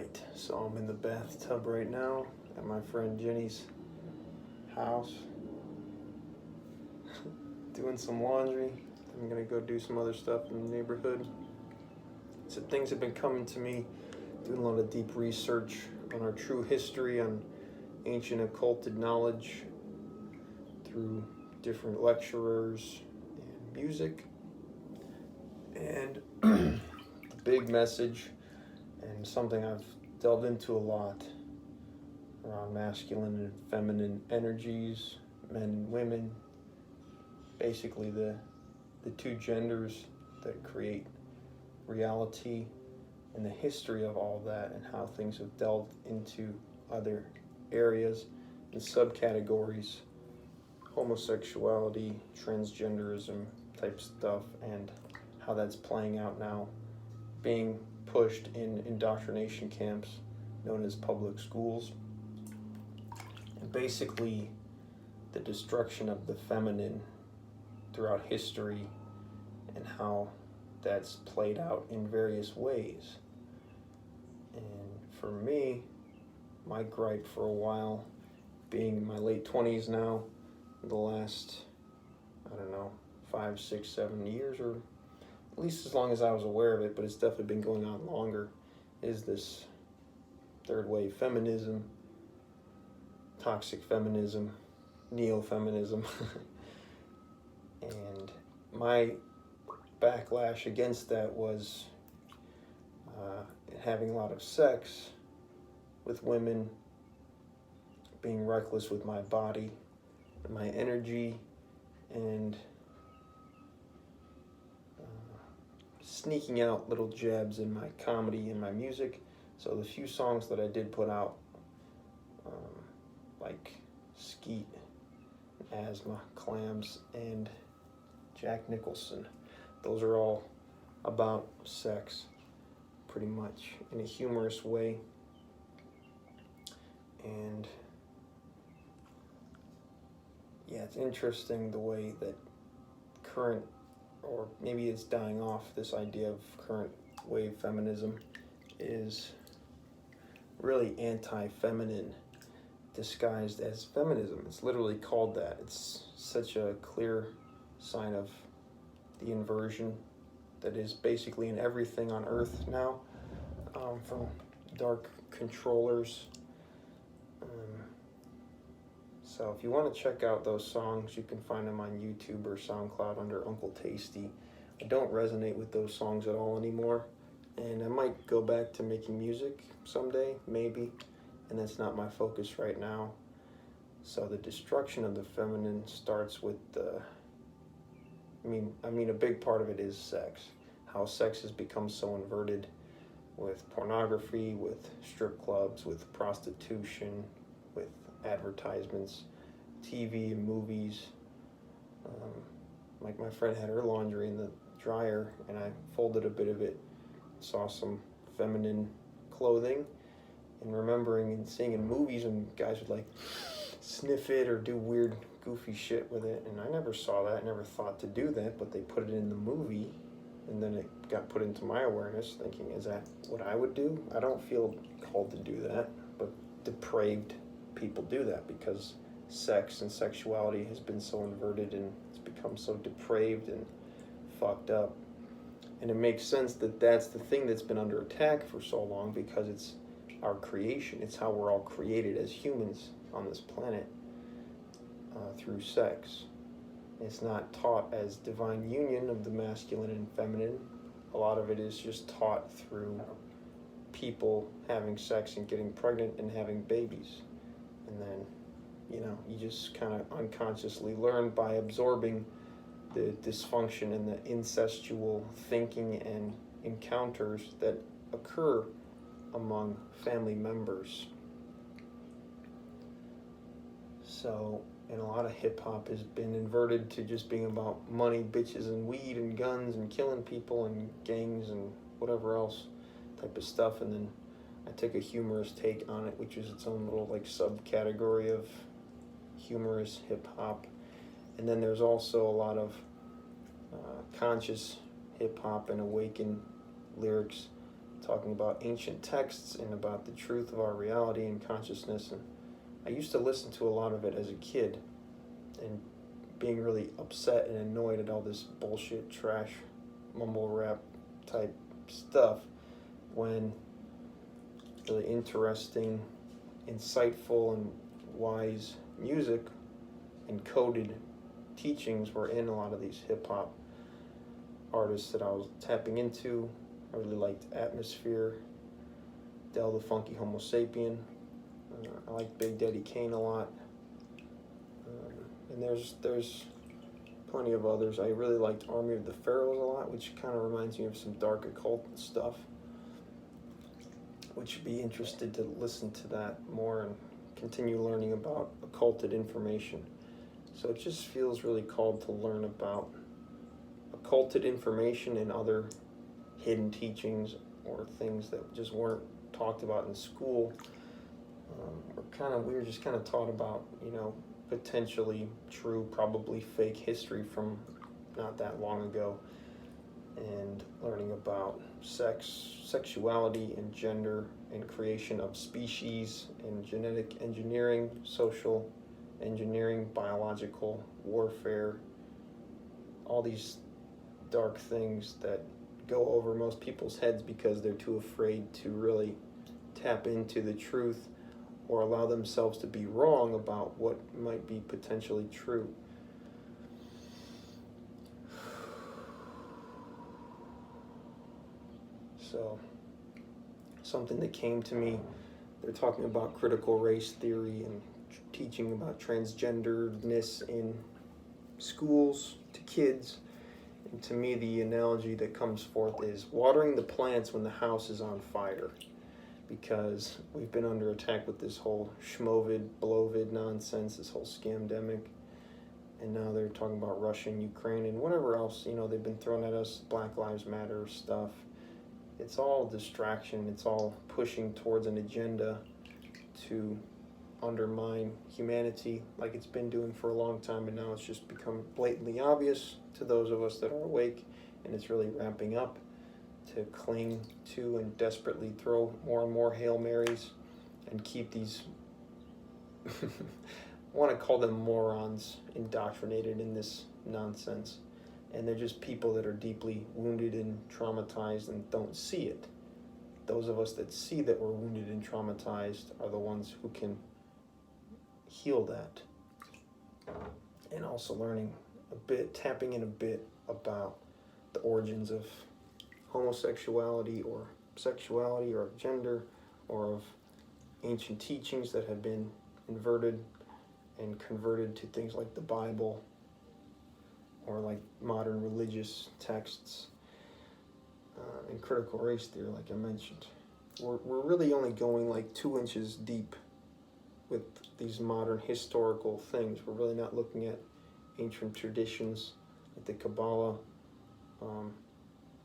Alright, so I'm in the bathtub right now at my friend Jenny's house doing some laundry. I'm gonna go do some other stuff in the neighborhood. So things have been coming to me, doing a lot of deep research on our true history, on ancient occulted knowledge through different lecturers and music. And the big message, and something I've delved into a lot, around masculine and feminine energies, men and women, basically the two genders that create reality, and the history of all that, and how things have delved into other areas and subcategories, homosexuality, transgenderism type stuff, and how that's playing out now, being pushed in indoctrination camps known as public schools, and basically the destruction of the feminine throughout history, and how that's played out in various ways. And for me, my gripe for a while, being in my late 20s now, the last, 5, 6, 7 years, or at least as long as I was aware of it, but it's definitely been going on longer, is this third wave feminism, toxic feminism, neo-feminism. And my backlash against that was having a lot of sex with women, being reckless with my body, my energy, and sneaking out little jabs in my comedy and my music. So the few songs that I did put out, like Skeet, Asthma, Clams, and Jack Nicholson, those are all about sex, pretty much, in a humorous way. And yeah, it's interesting the way that current, or maybe it's dying off, this idea of current wave feminism is really anti-feminine disguised as feminism. It's literally called that. It's such a clear sign of the inversion that is basically in everything on earth now, from dark controllers. So if you want to check out those songs, you can find them on YouTube or SoundCloud under Uncle Tasty. I don't resonate with those songs at all anymore, and I might go back to making music someday, maybe, and that's not my focus right now. So the destruction of the feminine starts with a big part of it is sex. How sex has become so inverted with pornography, with strip clubs, with prostitution, with advertisements, TV and movies. Like my friend had her laundry in the dryer, and I folded a bit of it, saw some feminine clothing, and remembering and seeing in movies when guys would like sniff it or do weird goofy shit with it, and I never saw that, never thought to do that, but they put it in the movie, and then it got put into my awareness, thinking, is that what I would do? I don't feel called to do that, but depraved people do that because sex and sexuality has been so inverted, and it's become so depraved and fucked up. And it makes sense that that's the thing that's been under attack for so long, because it's our creation. It's how we're all created as humans on this planet, through sex. It's not taught as divine union of the masculine and feminine. A lot of it is just taught through people having sex and getting pregnant and having babies. And then, you just kind of unconsciously learn by absorbing the dysfunction and the incestual thinking and encounters that occur among family members. So, and a lot of hip-hop has been inverted to just being about money, bitches, and weed, and guns, and killing people, and gangs, and whatever else type of stuff. And then I took a humorous take on it, which is its own little subcategory of humorous hip-hop. And then there's also a lot of conscious hip-hop and awakened lyrics talking about ancient texts and about the truth of our reality and consciousness. And I used to listen to a lot of it as a kid and being really upset and annoyed at all this bullshit, trash, mumble rap type stuff, when really interesting, insightful, and wise music and coded teachings were in a lot of these hip-hop artists that I was tapping into. I really liked Atmosphere, Del the Funky Homo Sapien. I like Big Daddy Kane a lot. And there's plenty of others. I really liked Army of the Pharaohs a lot, which kind of reminds me of some dark occult stuff. Which would be interested to listen to that more and continue learning about occulted information. So it just feels really called to learn about occulted information and other hidden teachings or things that just weren't talked about in school. We were just kind of taught about, potentially true, probably fake history from not that long ago, and learning about sex, sexuality, and gender, and creation of species, and genetic engineering, social engineering, biological warfare, all these dark things that go over most people's heads because they're too afraid to really tap into the truth or allow themselves to be wrong about what might be potentially true. So, something that came to me, they're talking about critical race theory and teaching about transgenderedness in schools to kids. And to me, the analogy that comes forth is watering the plants when the house is on fire. Because we've been under attack with this whole schmovid, blovid nonsense, this whole scamdemic. And now they're talking about Russia and Ukraine and whatever else, they've been throwing at us, Black Lives Matter stuff. It's all distraction. It's all pushing towards an agenda to undermine humanity like it's been doing for a long time, and now it's just become blatantly obvious to those of us that are awake, and it's really ramping up to cling to and desperately throw more and more Hail Marys and keep these, I want to call them morons, indoctrinated in this nonsense. And they're just people that are deeply wounded and traumatized and don't see it. Those of us that see that we're wounded and traumatized are the ones who can heal that. And also learning a bit, tapping in a bit about the origins of homosexuality or sexuality or gender, or of ancient teachings that have been inverted and converted to things like the Bible, or like modern religious texts, and critical race theory, like I mentioned. We're really only going like 2 inches deep with these modern historical things. We're really not looking at ancient traditions like the Kabbalah,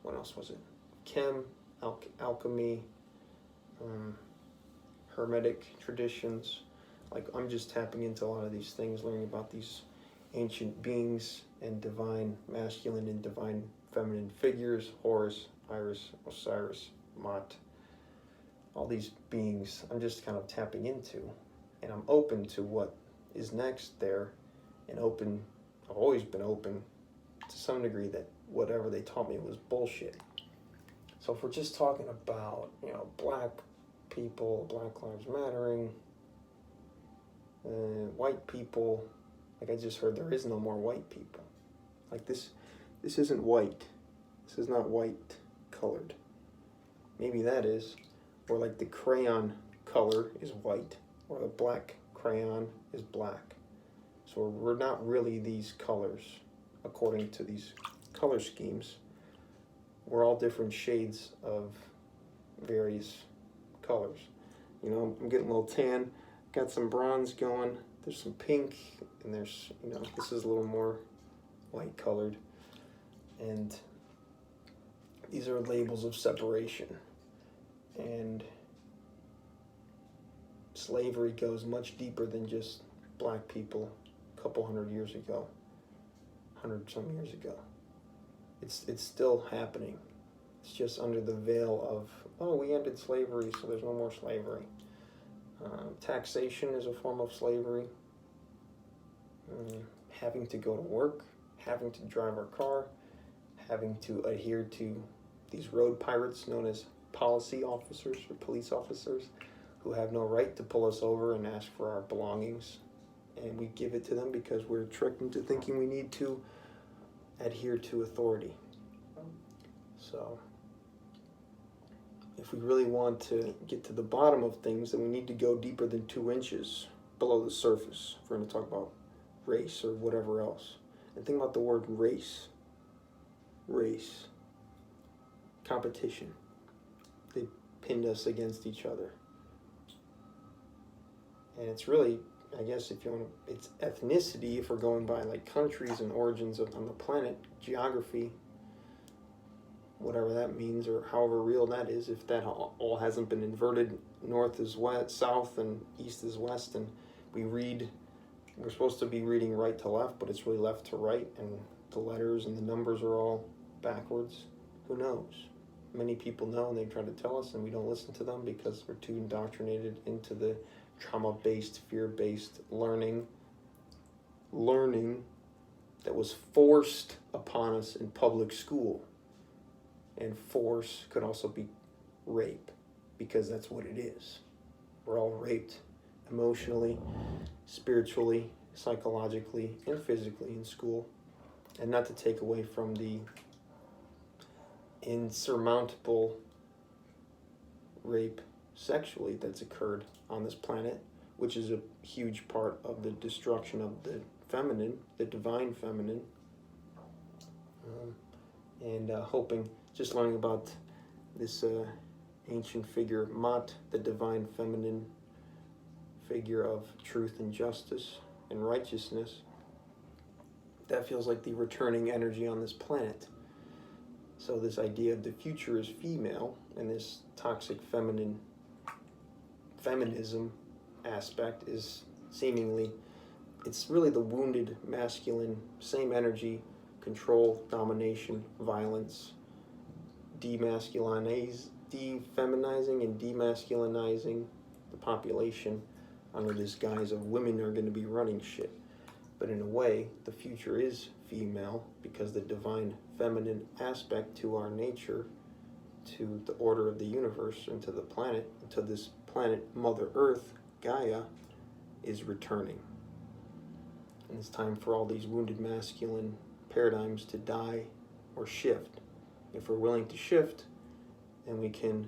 what else was it? Alchemy, Hermetic traditions. Like, I'm just tapping into a lot of these things, learning about these ancient beings and divine masculine and divine feminine figures, Horus, Iris, Osiris, Mot, all these beings I'm just kind of tapping into, and I'm open to what is next there, and open, I've always been open to some degree that whatever they taught me was bullshit. So if we're just talking about, black people, Black Lives Mattering, white people, like I just heard there is no more white people. Like this isn't white. This is not white colored. Maybe that is. Or like the crayon color is white, or the black crayon is black. So we're not really these colors according to these color schemes. We're all different shades of various colors. I'm getting a little tan, got some bronze going, there's some pink, and there's, this is a little more white colored. And these are labels of separation. And slavery goes much deeper than just black people a couple 100 years ago, 100 some years ago. It's still happening. It's just under the veil of, oh, we ended slavery, so there's no more slavery. Taxation is a form of slavery. Having to go to work, having to drive our car, having to adhere to these road pirates known as policy officers or police officers who have no right to pull us over and ask for our belongings. And we give it to them because we're tricked into thinking we need to adhere to authority. So if we really want to get to the bottom of things, then we need to go deeper than 2 inches below the surface if we're going to talk about race or whatever else. And think about the word race. Race. Competition. They pinned us against each other. And it's really, I guess if you want to, it's ethnicity if we're going by like countries and origins on the planet, geography, whatever that means, or however real that is, if that all hasn't been inverted, north is west, south, and east is west, and we're supposed to be reading right to left, but it's really left to right, and the letters and the numbers are all backwards. Who knows? Many people know, and they try to tell us, and we don't listen to them because we're too indoctrinated into the trauma-based, fear-based learning that was forced upon us in public school. And force could also be rape, because that's what it is. We're all raped emotionally, spiritually, psychologically, and physically in school. And not to take away from the insurmountable rape sexually that's occurred on this planet, which is a huge part of the destruction of the feminine, the divine feminine. Hoping, just learning about this ancient figure, Mat, the divine feminine figure of truth and justice and righteousness. That feels like the returning energy on this planet. So this idea of the future is female, and this toxic feminism aspect is seemingly, it's really the wounded masculine, same energy, control, domination, violence, defeminizing and demasculinizing the population under this guise of women are going to be running shit. But in a way, the future is female because the divine feminine aspect to our nature, to the order of the universe, and to the planet, to this planet, Mother Earth, Gaia, is returning. And it's time for all these wounded masculine paradigms to die or shift. If we're willing to shift, then we can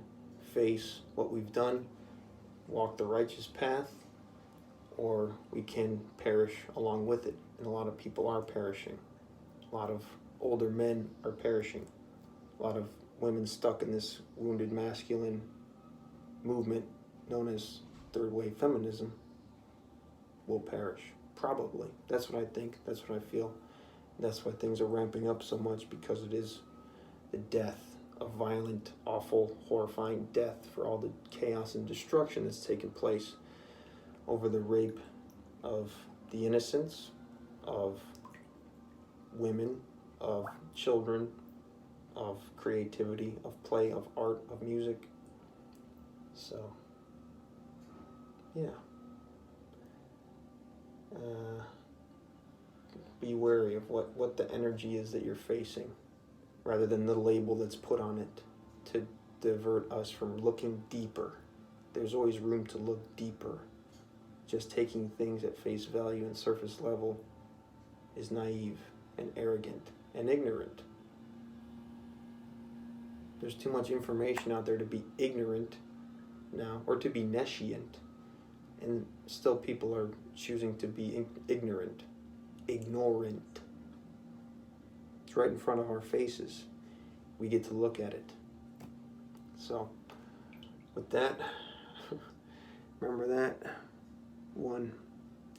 face what we've done, walk the righteous path, or we can perish along with it. And a lot of people are perishing. A lot of older men are perishing. A lot of women stuck in this wounded masculine movement known as third wave feminism will perish. Probably. That's what I think. That's what I feel. That's why things are ramping up so much, because it is the death of violent, awful, horrifying death for all the chaos and destruction that's taken place over the rape of the innocents, of women, of children, of creativity, of play, of art, of music. So, yeah. Be wary of what the energy is that you're facing, rather than the label that's put on it to divert us from looking deeper. There's always room to look deeper. Just taking things at face value and surface level is naive and arrogant and ignorant. There's too much information out there to be ignorant now, or to be nescient, and still people are choosing to be ignorant. It's right in front of our faces. We get to look at it. So, with that, remember that one.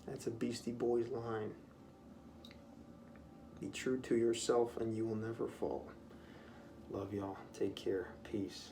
That's a Beastie Boys line. Be true to yourself and you will never fall. Love y'all. Take care. Peace.